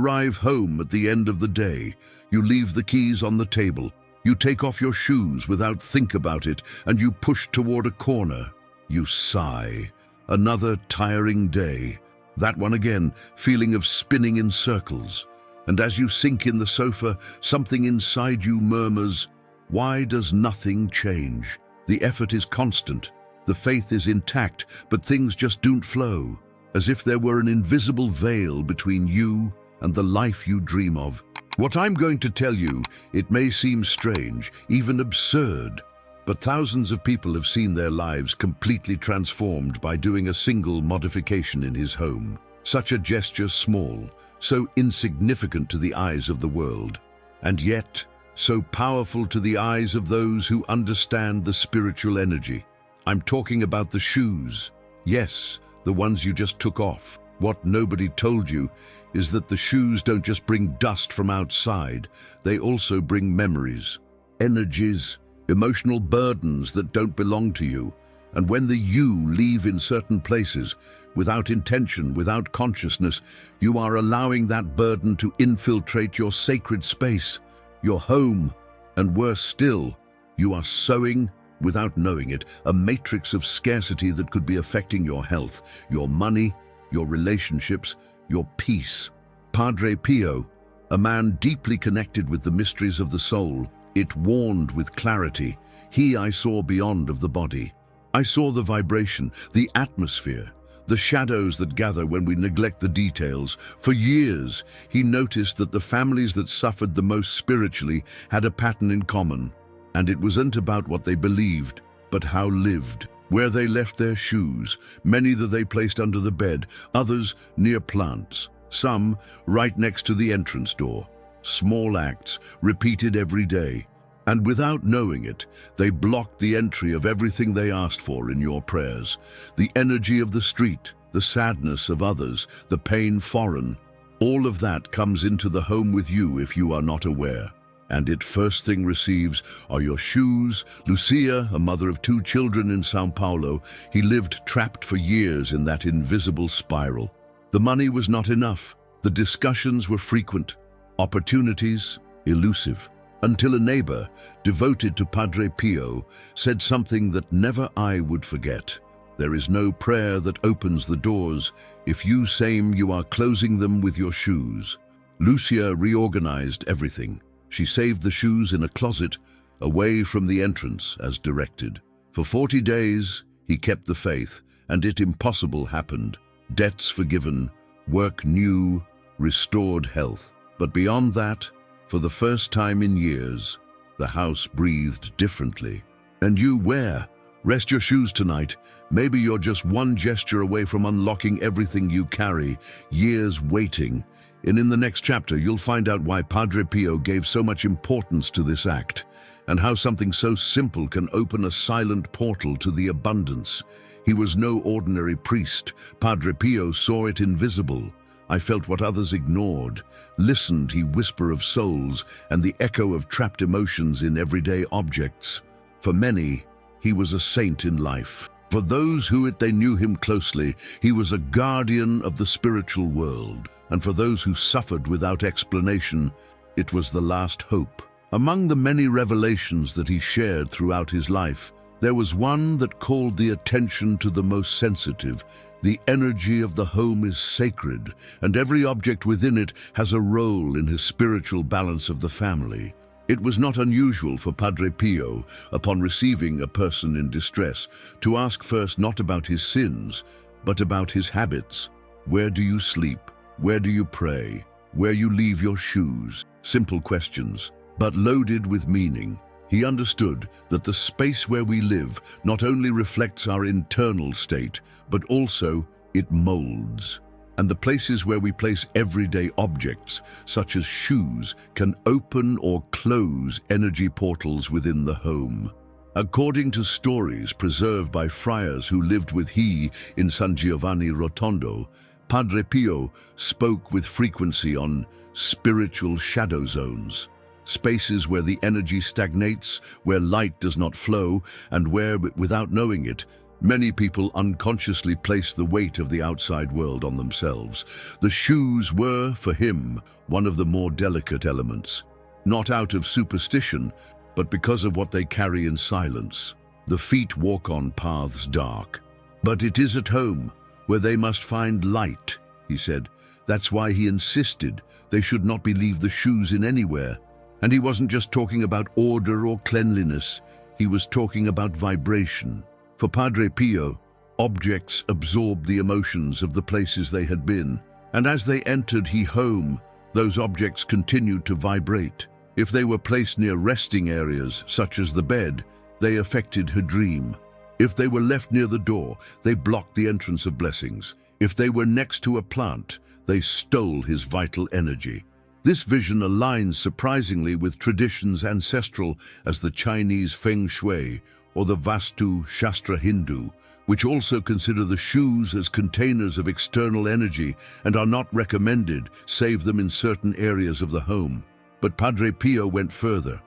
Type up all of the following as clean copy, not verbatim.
arrive home at the end of the day. You leave the keys on the table. You take off your shoes without think about it, and you push toward a corner. You sigh. Another tiring day. That one again, feeling of spinning in circles. And as you sink in the sofa, something inside you murmurs, "Why does nothing change?" The effort is constant. The faith is intact, but things just don't flow, as if there were an invisible veil between you and the life you dream of. What I'm going to tell you, it may seem strange, even absurd, but thousands of people have seen their lives completely transformed by doing a single modification in his home. Such a gesture small, so insignificant to the eyes of the world, and yet so powerful to the eyes of those who understand the spiritual energy. I'm talking about the shoes. Yes, the ones you just took off. What nobody told you is that the shoes don't just bring dust from outside, they also bring memories, energies, emotional burdens that don't belong to you. And when the you leave in certain places, without intention, without consciousness, you are allowing that burden to infiltrate your sacred space, your home, and worse still, you are sowing, without knowing it, a matrix of scarcity that could be affecting your health, your money, your relationships, your peace. Padre Pio, a man deeply connected with the mysteries of the soul, it warned with clarity, "He I saw beyond of the body." I saw the vibration, the atmosphere, the shadows that gather when we neglect the details. For years, he noticed that the families that suffered the most spiritually had a pattern in common. And it wasn't about what they believed, but how lived. Where they left their shoes, many that they placed under the bed, others near plants, some right next to the entrance door. Small acts, repeated every day. And without knowing it, they blocked the entry of everything they asked for in your prayers. The energy of the street, the sadness of others, the pain foreign. All of that comes into the home with you if you are not aware. And it first thing receives are your shoes. Lucia, a mother of 2 children in Sao Paulo, he lived trapped for years in that invisible spiral. The money was not enough. The discussions were frequent. Opportunities, elusive. Until a neighbor, devoted to Padre Pio, said something that never I would forget. There is no prayer that opens the doors if you same you are closing them with your shoes. Lucia reorganized everything. She saved the shoes in a closet, away from the entrance as directed. For 40 days, he kept the faith, and it impossible happened. Debts forgiven, work new, restored health. But beyond that, for the first time in years, the house breathed differently. And you, where? Rest your shoes tonight. Maybe you're just one gesture away from unlocking everything you carry, years waiting. And in the next chapter, you'll find out why Padre Pio gave so much importance to this act, and how something so simple can open a silent portal to the abundance. He was no ordinary priest. Padre Pio saw it invisible. I felt what others ignored. Listened, he whisper of souls and the echo of trapped emotions in everyday objects. For many, he was a saint in life. For those they knew him closely, he was a guardian of the spiritual world. And for those who suffered without explanation, it was the last hope. Among the many revelations that he shared throughout his life, there was one that called the attention to the most sensitive. The energy of the home is sacred, and every object within it has a role in his spiritual balance of the family. It was not unusual for Padre Pio, upon receiving a person in distress, to ask first not about his sins, but about his habits. Where do you sleep? Where do you pray? Where you leave your shoes? Simple questions, but loaded with meaning. He understood that the space where we live not only reflects our internal state, but also it molds. And the places where we place everyday objects, such as shoes, can open or close energy portals within the home. According to stories preserved by friars who lived with he in San Giovanni Rotondo, Padre Pio spoke with frequency on spiritual shadow zones. Spaces where the energy stagnates, where light does not flow, and where, without knowing it, Many people unconsciously place the weight of the outside world on themselves. The shoes were, for him, one of the more delicate elements. Not out of superstition, but because of what they carry in silence. The feet walk on paths dark. But it is at home, where they must find light, he said. That's why he insisted they should not leave the shoes in anywhere. And he wasn't just talking about order or cleanliness, he was talking about vibration. For Padre Pio, objects absorbed the emotions of the places they had been, and as they entered home, those objects continued to vibrate. If they were placed near resting areas, such as the bed, they affected her dream. If they were left near the door, they blocked the entrance of blessings. If they were next to a plant, they stole his vital energy. This vision aligns surprisingly with traditions ancestral as the Chinese Feng Shui or the Vastu Shastra Hindu, which also consider the shoes as containers of external energy and are not recommended, save them in certain areas of the home. But Padre Pio went further.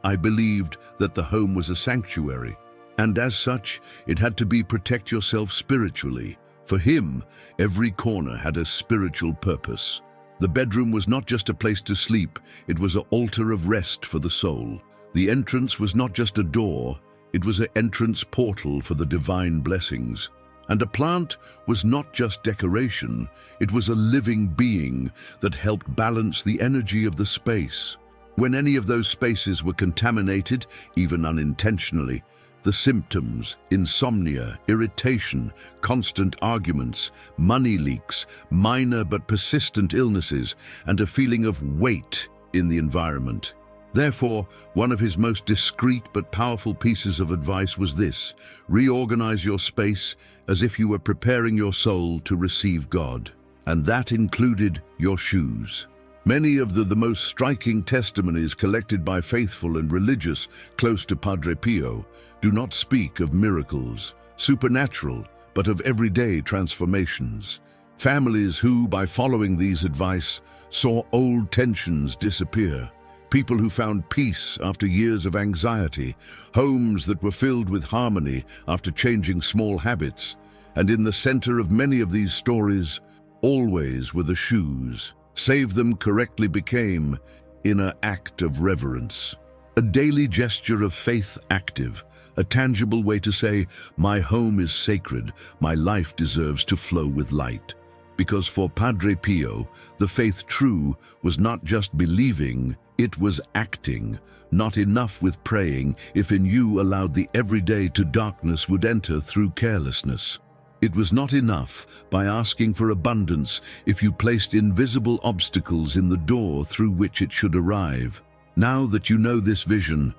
I believed that the home was a sanctuary, and as such, it had to be protect yourself spiritually. For him, every corner had a spiritual purpose. The bedroom was not just a place to sleep, it was an altar of rest for the soul. The entrance was not just a door, it was an entrance portal for the divine blessings. And a plant was not just decoration, it was a living being that helped balance the energy of the space. When any of those spaces were contaminated, even unintentionally, the symptoms, insomnia, irritation, constant arguments, money leaks, minor but persistent illnesses, and a feeling of weight in the environment. Therefore, one of his most discreet but powerful pieces of advice was this: reorganize your space as if you were preparing your soul to receive God. And that included your shoes. Many of the most striking testimonies collected by faithful and religious close to Padre Pio do not speak of miracles, supernatural, but of everyday transformations. Families who, by following these advice, saw old tensions disappear. People who found peace after years of anxiety, homes that were filled with harmony after changing small habits. And in the center of many of these stories, always were the shoes. Save them correctly became in an act of reverence. A daily gesture of faith active, a tangible way to say, my home is sacred, my life deserves to flow with light. Because for Padre Pio, the faith true was not just believing, it was acting. Not enough with praying if in you allowed the everyday to darkness would enter through carelessness. It was not enough by asking for abundance if you placed invisible obstacles in the door through which it should arrive. Now that you know this vision,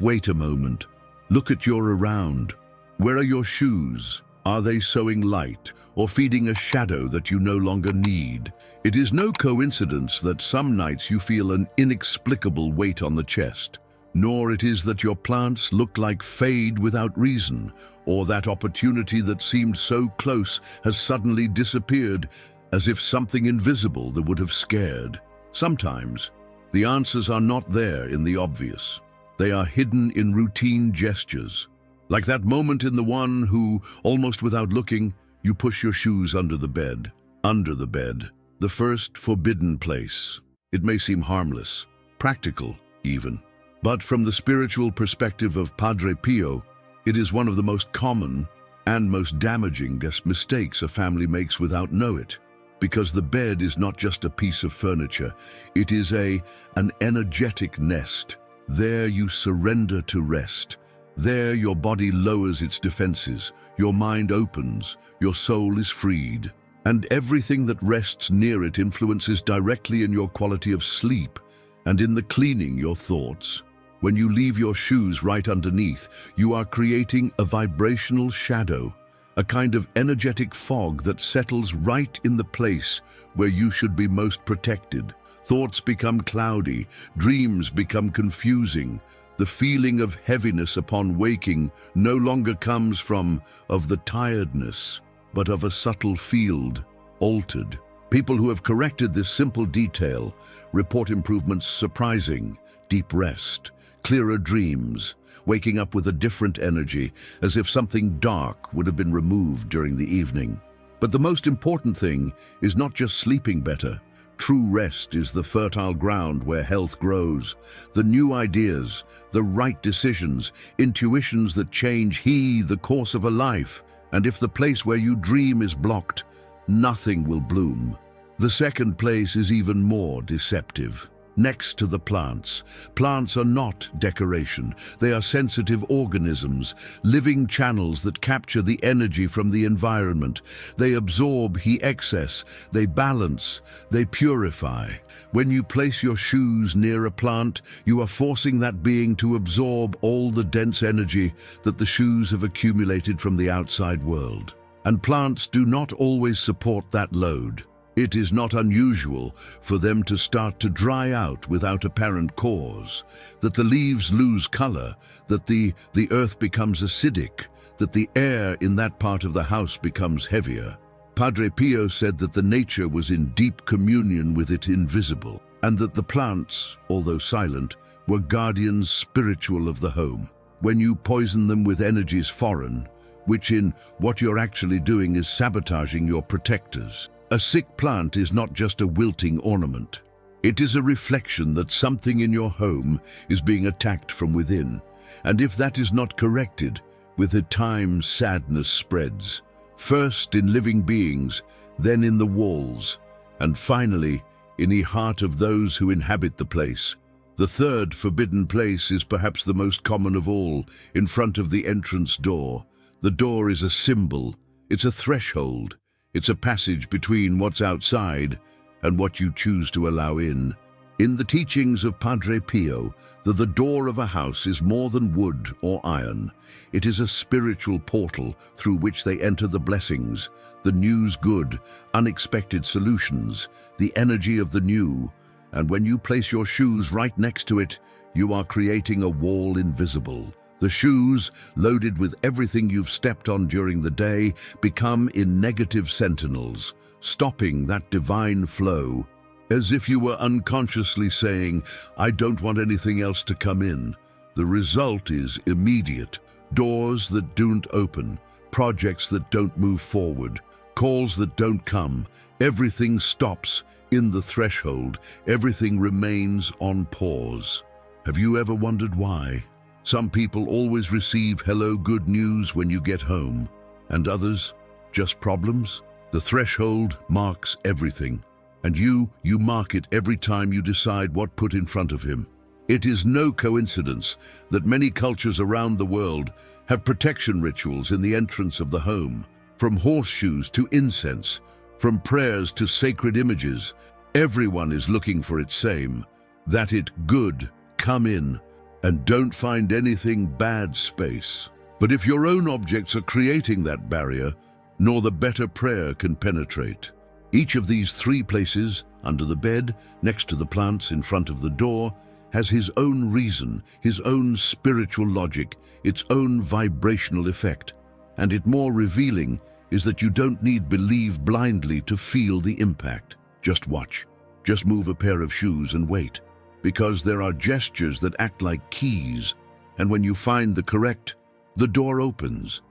wait a moment. Look at your around. Where are your shoes? Are they sowing light or feeding a shadow that you no longer need? It is no coincidence that some nights you feel an inexplicable weight on the chest, nor it is that your plants look like fade without reason, or that opportunity that seemed so close has suddenly disappeared, as if something invisible that would have scared. Sometimes, the answers are not there in the obvious. They are hidden in routine gestures. Like that moment in the one who, almost without looking, you push your shoes under the bed. Under the bed, the first forbidden place. It may seem harmless, practical even. But from the spiritual perspective of Padre Pio, it is one of the most common and most damaging mistakes a family makes without knowing it. Because the bed is not just a piece of furniture, it is an energetic nest. There you surrender to rest. There your body lowers its defenses, your mind opens, your soul is freed. And everything that rests near it influences directly in your quality of sleep and in the cleaning your thoughts. When you leave your shoes right underneath, you are creating a vibrational shadow, a kind of energetic fog that settles right in the place where you should be most protected. Thoughts become cloudy, dreams become confusing. The feeling of heaviness upon waking no longer comes from the tiredness, but of a subtle field, altered. People who have corrected this simple detail report improvements surprising: deep rest, clearer dreams, waking up with a different energy, as if something dark would have been removed during the evening. But the most important thing is not just sleeping better. True rest is the fertile ground where health grows. The new ideas, the right decisions, intuitions that change the course of a life. And if the place where you dream is blocked, nothing will bloom. The second place is even more deceptive. Next to the plants. Plants are not decoration. They are sensitive organisms, living channels that capture the energy from the environment. They absorb excess, they balance, they purify. When you place your shoes near a plant, you are forcing that being to absorb all the dense energy that the shoes have accumulated from the outside world. And plants do not always support that load. It is not unusual for them to start to dry out without apparent cause, that the leaves lose color, that the earth becomes acidic, that the air in that part of the house becomes heavier. Padre Pio said that the nature was in deep communion with it invisible, and that the plants, although silent, were guardians spiritual of the home. When you poison them with energies foreign, which in what you're actually doing is sabotaging your protectors. A sick plant is not just a wilting ornament. It is a reflection that something in your home is being attacked from within. And if that is not corrected, with the time sadness spreads. First in living beings, then in the walls, and finally in the heart of those who inhabit the place. The third forbidden place is perhaps the most common of all, in front of the entrance door. The door is a symbol. It's a threshold. It's a passage between what's outside and what you choose to allow in. In the teachings of Padre Pio, the door of a house is more than wood or iron. It is a spiritual portal through which they enter the blessings, the news good, unexpected solutions, the energy of the new. And when you place your shoes right next to it, you are creating a wall invisible. The shoes, loaded with everything you've stepped on during the day, become negative sentinels, stopping that divine flow, as if you were unconsciously saying, "I don't want anything else to come in." The result is immediate. Doors that don't open, projects that don't move forward, calls that don't come. Everything stops in the threshold. Everything remains on pause. Have you ever wondered why? Some people always receive hello good news when you get home, and others just problems. The threshold marks everything, and you mark it every time you decide what put in front of him. It is no coincidence that many cultures around the world have protection rituals in the entrance of the home, from horseshoes to incense, from prayers to sacred images. Everyone is looking for it same, that it good come in, and don't find anything bad space. But if your own objects are creating that barrier, nor the better prayer can penetrate. Each of these three places, under the bed, next to the plants, in front of the door, has his own reason, his own spiritual logic, its own vibrational effect. And it more revealing is that you don't need believe blindly to feel the impact. Just watch. Just move a pair of shoes and wait. Because there are gestures that act like keys, and when you find the correct, the door opens.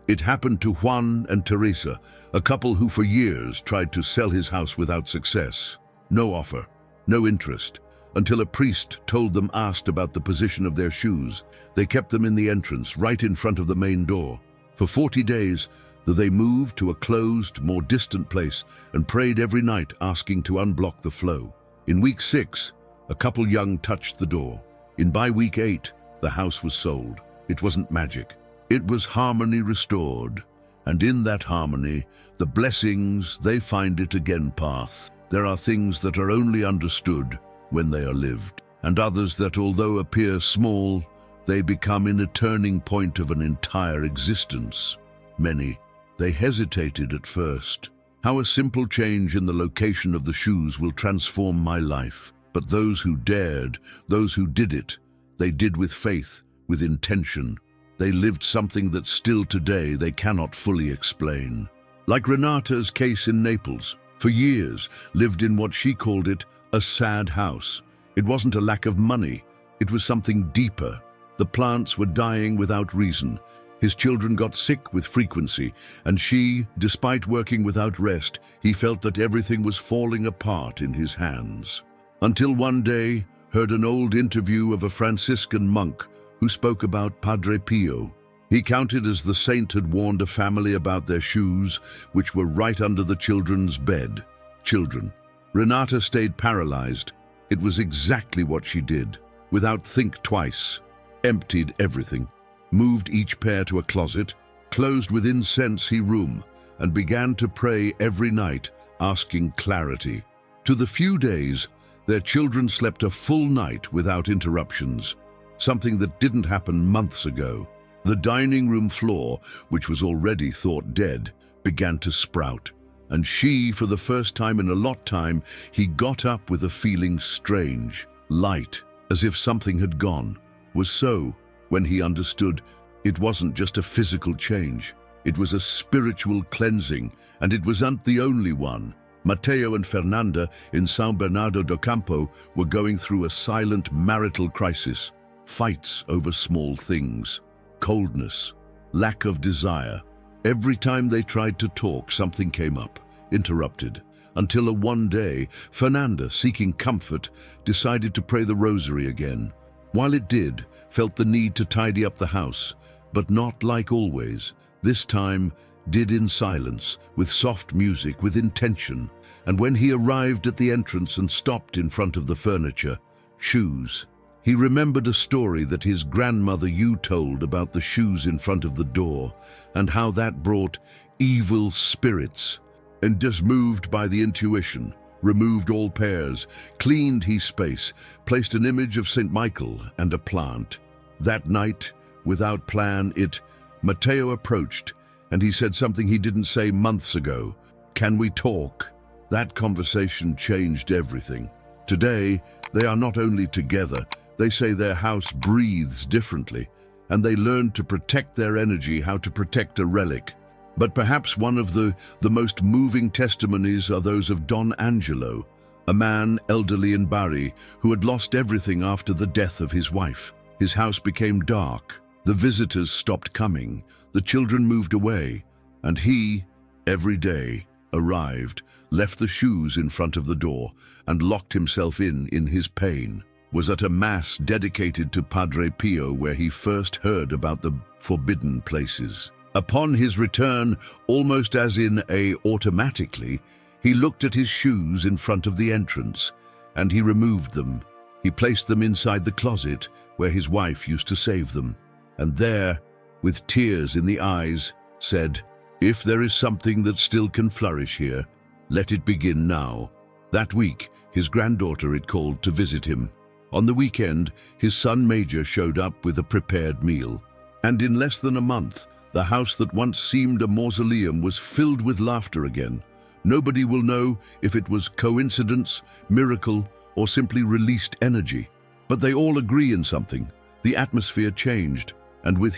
It happened to Juan and Teresa, a couple who for years tried to sell his house without success. No offer, no interest, until a priest asked about the position of their shoes. They kept them in the entrance, right in front of the main door. For 40 days, they moved to a closed, more distant place and prayed every night, asking to unblock the flow. In week 6, a couple young touched the door. By week 8, the house was sold. It wasn't magic. It was harmony restored. And in that harmony, the blessings, they find it again path. There are things that are only understood when they are lived, and others that, although appear small, they become in a turning point of an entire existence. Many, they hesitated at first. How a simple change in the location of the shoes will transform my life. But those who dared, those who did it, they did with faith, with intention. They lived something that still today they cannot fully explain. Like Renata's case in Naples, for years lived in what she called a sad house. It wasn't a lack of money, It was something deeper. The plants were dying without reason. His children got sick with frequency, and despite working without rest, he felt that everything was falling apart in his hands. Until one day, heard an old interview of a Franciscan monk who spoke about Padre Pio. He counted as the saint had warned a family about their shoes, which were right under the children's bed. Children. Renata stayed paralyzed. It was exactly what she did. Without think twice. Emptied everything. Moved each pair to a closet, closed with incense his room, and began to pray every night, asking clarity. To the few days, their children slept a full night without interruptions, something that didn't happen months ago. The dining room floor, which was already thought dead, began to sprout, and for the first time in a long time, he got up with a feeling strange, light, as if something had gone. Was so, when he understood, it wasn't just a physical change. It was a spiritual cleansing, and it wasn't the only one. Matteo and Fernanda in São Bernardo do Campo were going through a silent marital crisis. Fights over small things. Coldness. Lack of desire. Every time they tried to talk, something came up, interrupted. Until one day, Fernanda, seeking comfort, decided to pray the rosary again. While it did, felt the need to tidy up the house, but not like always. This time, did in silence, with soft music, with intention. And when he arrived at the entrance and stopped in front of the furniture, shoes. He remembered a story that his grandmother told about the shoes in front of the door, and how that brought evil spirits. And just moved by the intuition, removed all pairs, cleaned his space, placed an image of St. Michael and a plant. That night, without plan, Matteo approached, and he said something he didn't say months ago. "Can we talk?" That conversation changed everything. Today, they are not only together, they say their house breathes differently, and they learned to protect their energy, how to protect a relic. But perhaps one of the most moving testimonies are those of Don Angelo, a man elderly in Bari who had lost everything after the death of his wife. His house became dark, the visitors stopped coming, the children moved away, and he, every day, arrived, left the shoes in front of the door, and locked himself in his pain. Was at a mass dedicated to Padre Pio where he first heard about the forbidden places. Upon his return, almost as in automatically, he looked at his shoes in front of the entrance, and he removed them. He placed them inside the closet where his wife used to save them, and there, with tears in the eyes, said, "If there is something that still can flourish here, let it begin now." That week, his granddaughter had called to visit him. On the weekend, his son Major showed up with a prepared meal. And in less than a month, the house that once seemed a mausoleum was filled with laughter again. Nobody will know if it was coincidence, miracle, or simply released energy. But they all agree in something. The atmosphere changed, and with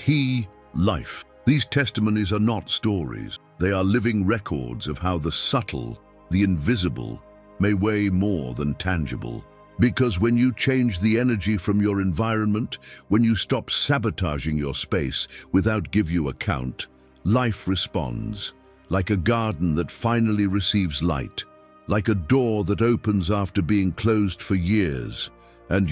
life. These testimonies are not stories. They are living records of how the subtle, the invisible, may weigh more than tangible. Because when you change the energy from your environment, when you stop sabotaging your space without give you account, life responds, like a garden that finally receives light, like a door that opens after being closed for years. And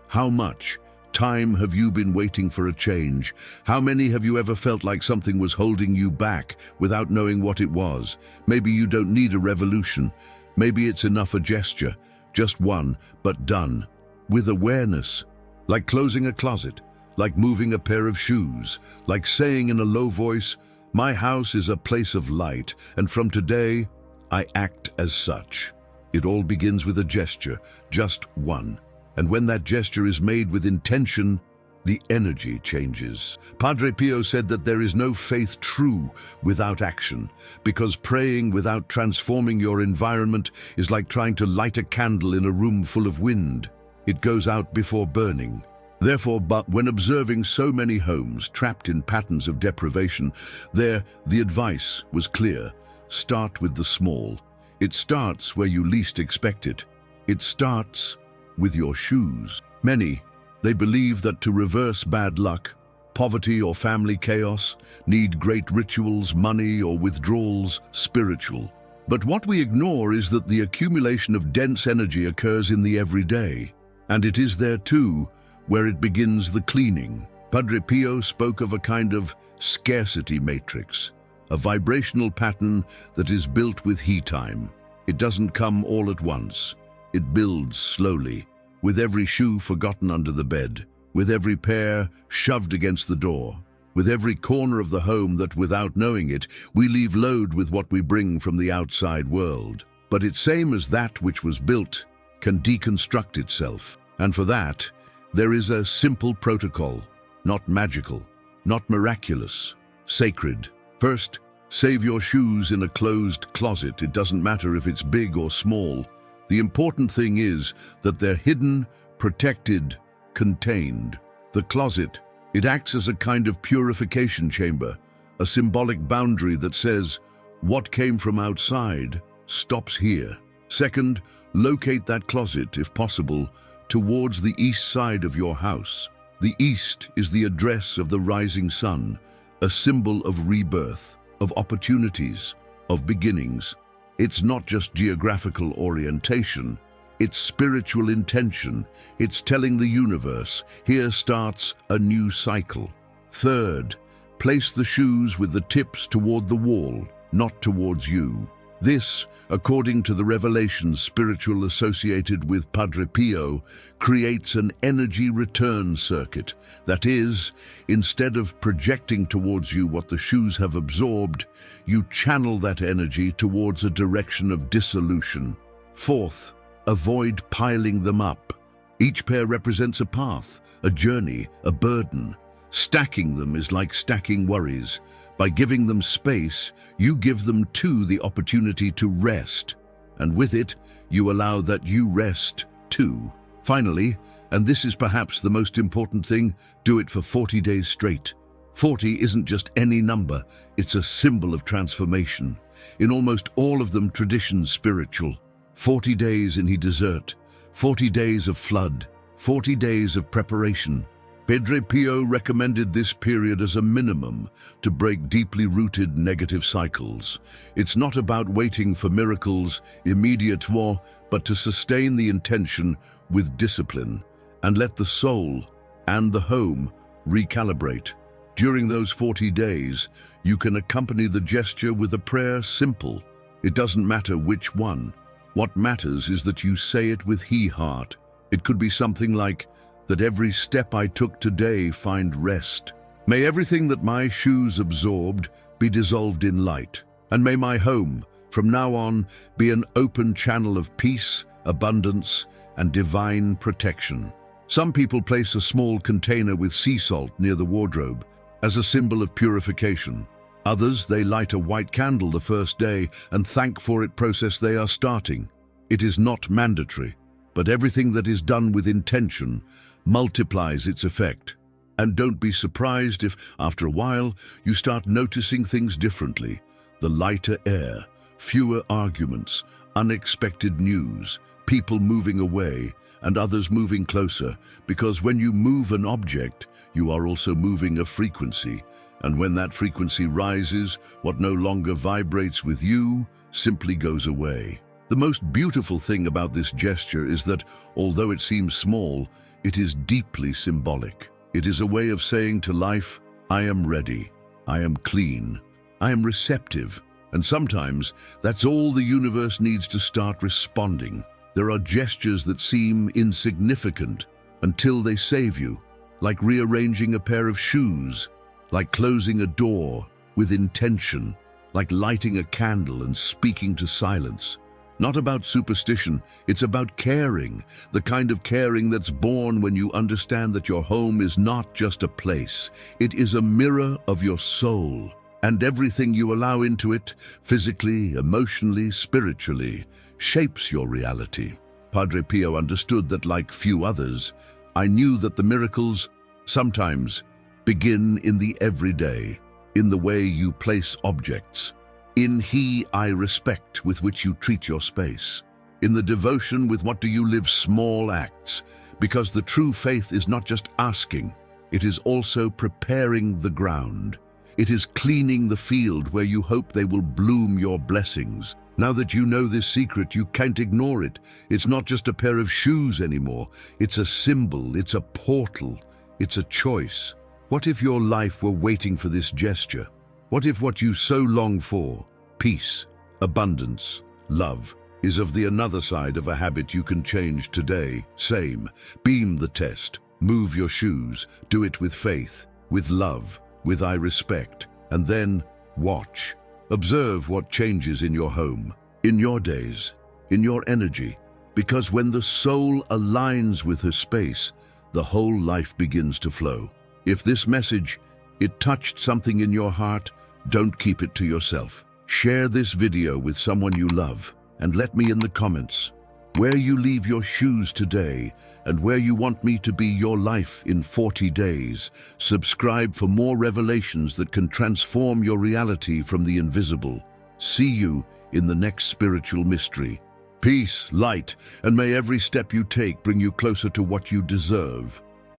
how much time have you been waiting for a change? How many have you ever felt like something was holding you back without knowing what it was? Maybe you don't need a revolution. Maybe it's enough a gesture. Just one, but done, with awareness, like closing a closet, like moving a pair of shoes, like saying in a low voice, "My house is a place of light, and from today, I act as such." It all begins with a gesture, just one. And when that gesture is made with intention, the energy changes. Padre Pio said that there is no faith true without action, because praying without transforming your environment is like trying to light a candle in a room full of wind. It goes out before burning. Therefore, but when observing so many homes trapped in patterns of deprivation, the advice was clear. Start with the small. It starts where you least expect it. It starts with your shoes. Many, They believe that to reverse bad luck, poverty or family chaos, need great rituals, money or withdrawals, spiritual. But what we ignore is that the accumulation of dense energy occurs in the everyday, and it is there too where it begins the cleaning. Padre Pio spoke of a kind of scarcity matrix, a vibrational pattern that is built with heat time. It doesn't come all at once. It builds slowly, with every shoe forgotten under the bed, with every pair shoved against the door, with every corner of the home that, without knowing it, we leave load with what we bring from the outside world. But it's same as that which was built can deconstruct itself. And for that, there is a simple protocol, not magical, not miraculous, sacred. First, save your shoes in a closed closet. It doesn't matter if it's big or small. The important thing is that they're hidden, protected, contained. The closet, it acts as a kind of purification chamber, a symbolic boundary that says, what came from outside stops here. Second, locate that closet, if possible, towards the east side of your house. The east is the address of the rising sun, a symbol of rebirth, of opportunities, of beginnings. It's not just geographical orientation, it's spiritual intention. It's telling the universe, here starts a new cycle. Third, place the shoes with the tips toward the wall, not towards you. This, according to the revelations spiritual associated with Padre Pio, creates an energy return circuit. That is, instead of projecting towards you what the shoes have absorbed, you channel that energy towards a direction of dissolution. Fourth, avoid piling them up. Each pair represents a path, a journey, a burden. Stacking them is like stacking worries. By giving them space, you give them too the opportunity to rest, and with it, you allow that you rest too. Finally, and this is perhaps the most important thing, do it for 40 days straight. 40 isn't just any number, it's a symbol of transformation. In almost all of them, traditions spiritual. 40 days in desert, 40 days of flood, 40 days of preparation. Padre Pio recommended this period as a minimum to break deeply rooted negative cycles. It's not about waiting for miracles immediately, but to sustain the intention with discipline and let the soul and the home recalibrate. During those 40 days, you can accompany the gesture with a prayer simple. It doesn't matter which one. What matters is that you say it with heart. It could be something like, that every step I took today find rest. May everything that my shoes absorbed be dissolved in light, and may my home, from now on, be an open channel of peace, abundance, and divine protection. Some people place a small container with sea salt near the wardrobe as a symbol of purification. Others, they light a white candle the first day and thank for it process they are starting. It is not mandatory, but everything that is done with intention multiplies its effect. And don't be surprised if, after a while, you start noticing things differently. The lighter air, fewer arguments, unexpected news, people moving away, and others moving closer, because when you move an object, you are also moving a frequency. And when that frequency rises, what no longer vibrates with you simply goes away. The most beautiful thing about this gesture is that, although it seems small, it is deeply symbolic. It is a way of saying to life, I am ready, I am clean, I am receptive. And sometimes that's all the universe needs to start responding. There are gestures that seem insignificant until they save you, like rearranging a pair of shoes, like closing a door with intention, like lighting a candle and speaking to silence. Not about superstition, it's about caring, the kind of caring that's born when you understand that your home is not just a place, it is a mirror of your soul, and everything you allow into it, physically, emotionally, spiritually, shapes your reality. Padre Pio understood that, like few others, I knew that the miracles sometimes begin in the everyday, in the way you place objects, in I respect with which you treat your space, in the devotion with what do you live small acts, Because the true faith is not just asking, it is also preparing the ground. It is cleaning the field where you hope they will bloom your blessings. Now that you know this secret, you can't ignore it. It's not just a pair of shoes anymore. It's a symbol, it's a portal, it's a choice. What if your life were waiting for this gesture? What if what you so long for, peace, abundance, love, is of the another side of a habit you can change today? Same. Beam the test. Move your shoes. Do it with faith, with love, with I respect. And then watch. Observe what changes in your home, in your days, in your energy. Because when the soul aligns with her space, the whole life begins to flow. If this message, it touched something in your heart, don't keep it to yourself. Share this video with someone you love and let me in the comments where you leave your shoes today and where you want me to be your life in 40 days. Subscribe for more revelations that can transform your reality from the invisible. See you in the next spiritual mystery. Peace, light, and may every step you take bring you closer to what you deserve.